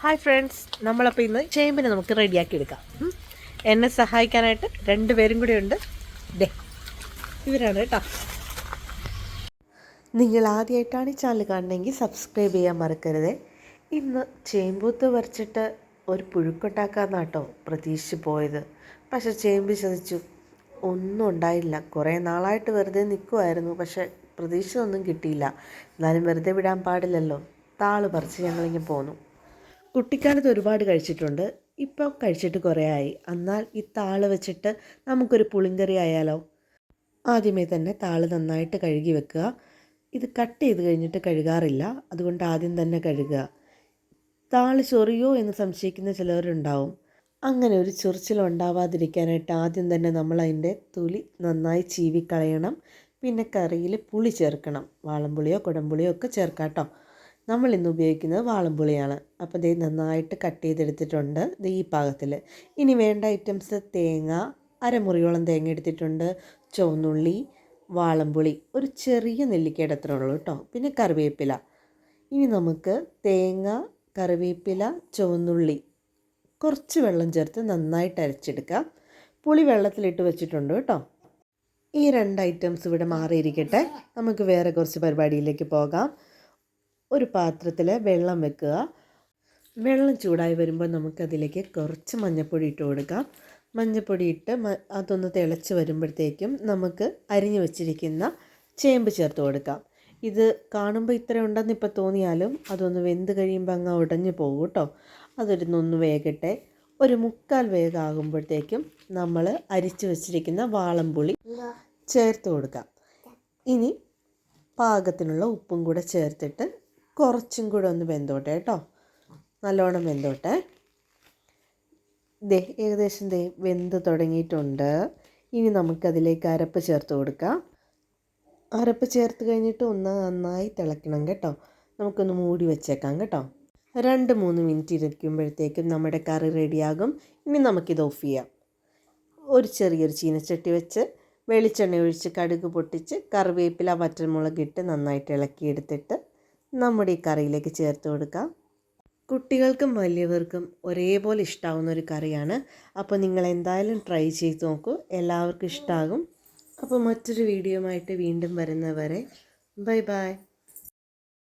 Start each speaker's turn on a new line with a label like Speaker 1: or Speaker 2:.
Speaker 1: Hi friends, നമ്മളപ്പോൾ ഇന്ന് ചേമ്പിനെ നമുക്ക് റെഡിയാക്കി എടുക്കാം. എന്നെ സഹായിക്കാനായിട്ട് 2 പേരും കൂടി ഉണ്ട്. ഇവരാണ് കേട്ടോ. നിങ്ങൾ ആദ്യമായിട്ടാണ് ഈ ചാനൽ കാണണമെങ്കിൽ സബ്സ്ക്രൈബ് ചെയ്യാൻ മറക്കരുത്. ഇന്ന് ചേമ്പൂത്ത് വരച്ചിട്ട് ഒരു പുഴുക്കുണ്ടാക്കാമെന്നാട്ടോ പ്രതീക്ഷിച്ച് പോയത്. പക്ഷെ ചേമ്പ് ചതിച്ചു, ഒന്നും ഉണ്ടായില്ല. കുറേ നാളായിട്ട് വെറുതെ നിൽക്കുമായിരുന്നു, പക്ഷെ പ്രതീക്ഷിച്ചൊന്നും കിട്ടിയില്ല. എന്നാലും വെറുതെ വിടാൻ പാടില്ലല്ലോ. താള് പറിച്ച് ഞങ്ങളിങ്ങനെ പോന്നു. കുട്ടിക്കാലത്ത് ഒരുപാട് കഴിച്ചിട്ടുണ്ട്, ഇപ്പോൾ കഴിച്ചിട്ട് കുറേ ആയി. എന്നാൽ ഈ താള് വെച്ചിട്ട് നമുക്കൊരു പുളിങ്കറി ആയാലോ. ആദ്യമേ തന്നെ താള് നന്നായിട്ട് കഴുകി വെക്കുക. ഇത് കട്ട് ചെയ്ത് കഴിഞ്ഞിട്ട് കഴുകാറില്ല, അതുകൊണ്ട് ആദ്യം തന്നെ കഴുകുക. താള് ചൊറിയോ എന്ന് സംശയിക്കുന്ന ചിലവരുണ്ടാവും. അങ്ങനെ ഒരു ചൊറിച്ചിലുണ്ടാവാതിരിക്കാനായിട്ട് ആദ്യം തന്നെ നമ്മൾ അതിൻ്റെ തൊലി നന്നായി ചീവിക്കളയണം. പിന്നെ കറിയിൽ പുളി ചേർക്കണം. വാളംപുളിയോ കുടംപുളിയോ ഒക്കെ ചേർക്കാം കേട്ടോ. നമ്മൾ ഇന്ന് ഉപയോഗിക്കുന്നത് വാളംപുളിയാണ്. അപ്പോൾ ഇത് നന്നായിട്ട് കട്ട് ചെയ്തെടുത്തിട്ടുണ്ട് ഈ പാകത്തിൽ. ഇനി വേണ്ട ഐറ്റംസ്: തേങ്ങ, അരമുറിയോളം തേങ്ങ എടുത്തിട്ടുണ്ട്, ചുവന്നുള്ളി, വാളംപുളി, ഒരു ചെറിയ നെല്ലിക്കയുടെ അത്ര ഉള്ളൂ കേട്ടോ, പിന്നെ കറിവേപ്പില. ഇനി നമുക്ക് തേങ്ങ, കറിവേപ്പില, ചുവന്നുള്ളി കുറച്ച് വെള്ളം ചേർത്ത് നന്നായിട്ട് അരച്ചെടുക്കാം. പുളി വെള്ളത്തിലിട്ട് വെച്ചിട്ടുണ്ട് കേട്ടോ. ഈ 2 ഐറ്റംസ് ഇവിടെ മാറിയിരിക്കട്ടെ. നമുക്ക് വേറെ കുറച്ച് പരിപാടിയിലേക്ക് പോകാം. ഒരു പാത്രത്തിൽ വെള്ളം വെക്കുക. വെള്ളം ചൂടായി വരുമ്പോൾ നമുക്കതിലേക്ക് കുറച്ച് മഞ്ഞൾപ്പൊടി ഇട്ട് കൊടുക്കാം. മഞ്ഞൾപ്പൊടി ഇട്ട് അതൊന്ന് തിളച്ച് വരുമ്പോഴത്തേക്കും നമുക്ക് അരിഞ്ഞു വെച്ചിരിക്കുന്ന ചേമ്പ് ചേർത്ത് കൊടുക്കാം. ഇത് കാണുമ്പോൾ ഇത്ര ഉണ്ടെന്ന് ഇപ്പോൾ തോന്നിയാലും അതൊന്ന് വെന്ത് കഴിയുമ്പോൾ അങ്ങ് ഉടഞ്ഞു പോകും കേട്ടോ. അതൊരുന്നൊന്ന് വേകട്ടെ. ഒരു 1/4 വേഗമാകുമ്പോഴത്തേക്കും നമ്മൾ അരിച്ചു വെച്ചിരിക്കുന്ന വാളംപുളി ചേർത്ത് കൊടുക്കാം. ഇനി പാകത്തിനുള്ള ഉപ്പും കൂടെ ചേർത്തിട്ട് കുറച്ചും കൂടെ ഒന്ന് വെന്തോട്ടെ കേട്ടോ, നല്ലോണം വെന്തോട്ടെ. ഏകദേശം വെന്ത് തുടങ്ങിയിട്ടുണ്ട്. ഇനി നമുക്കതിലേക്ക് അരപ്പ് ചേർത്ത് കൊടുക്കാം. അരപ്പ് ചേർത്ത് കഴിഞ്ഞിട്ട് ഒന്ന് നന്നായി തിളയ്ക്കണം കേട്ടോ. നമുക്കൊന്ന് മൂടി വെച്ചേക്കാം കേട്ടോ. 2-3 മിനിറ്റ് ഇരിക്കുമ്പോഴത്തേക്കും നമ്മുടെ കറി റെഡിയാകും. ഇനി നമുക്കിത് ഓഫ് ചെയ്യാം. ഒരു ചെറിയൊരു ചീനച്ചട്ടി വെച്ച് വെളിച്ചെണ്ണ ഒഴിച്ച് കടുക് പൊട്ടിച്ച് കറിവേപ്പില വറ്റൽമുളക് ഇട്ട് നന്നായിട്ട് ഇളക്കിയെടുത്തിട്ട് നമ്മുടെ ഈ കറിയിലേക്ക് ചേർത്ത് കൊടുക്കാം. കുട്ടികൾക്കും വലിയവർക്കും ഒരേപോലെ ഇഷ്ടമാവുന്ന ഒരു കറിയാണ്. അപ്പോൾ നിങ്ങൾ എന്തായാലും ട്രൈ ചെയ്ത് നോക്കൂ, എല്ലാവർക്കും ഇഷ്ടമാകും. അപ്പോൾ മറ്റൊരു വീഡിയോയുമായിട്ട് വീണ്ടും വരുന്നവരെ ബൈ ബൈ.